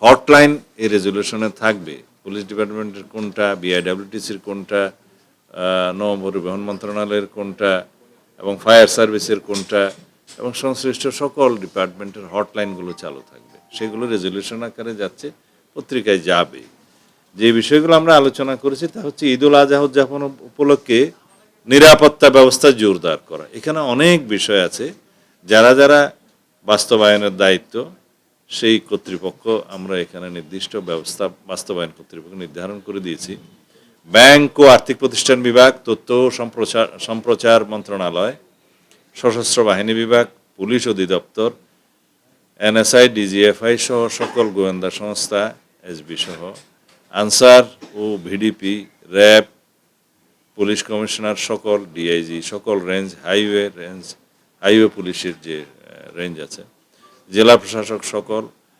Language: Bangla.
হটলাইন এই রেজলিউশনে থাকবে, পুলিশ ডিপার্টমেন্টের কোনটা, বিআইডব্লিউটিসির কোনটা, নৌপরিবহন মন্ত্রণালয়ের কোনটা এবং ফায়ার সার্ভিসের কোনটা এবং সংশ্লিষ্ট সকল ডিপার্টমেন্টের হটলাইনগুলো চালু থাকবে। সেগুলো রেজলিউশন আকারে যাচ্ছে, পত্রিকায় যাবে। যে বিষয়গুলো আমরা আলোচনা করেছি তা হচ্ছে ঈদুল আজহা উদযাপন উপলক্ষে নিরাপত্তা ব্যবস্থা জোরদার করা। এখানে অনেক বিষয় আছে, যারা যারা বাস্তবায়নের দায়িত্ব সেই কর্তৃপক্ষ আমরা এখানে নির্দিষ্ট ব্যবস্থা বাস্তবায়ন কর্তৃপক্ষ নির্ধারণ করে দিয়েছি। ব্যাংক ও আর্থিক প্রতিষ্ঠান বিভাগ, তথ্য ও সম্প্রচার মন্ত্রণালয়, সশস্ত্র বাহিনী বিভাগ, পুলিশ অধিদপ্তর, এনএসআই, ডিজিএফআই সহ সকল গোয়েন্দা সংস্থা, এসবি সহ, আনসার ও ভিডিপি, র্যাব, পুলিশ কমিশনার সকল, ডিআইজি সকল রেঞ্জ, হাইওয়ে পুলিশের যে রেঞ্জ আছে, জেলা প্রশাসক সকল,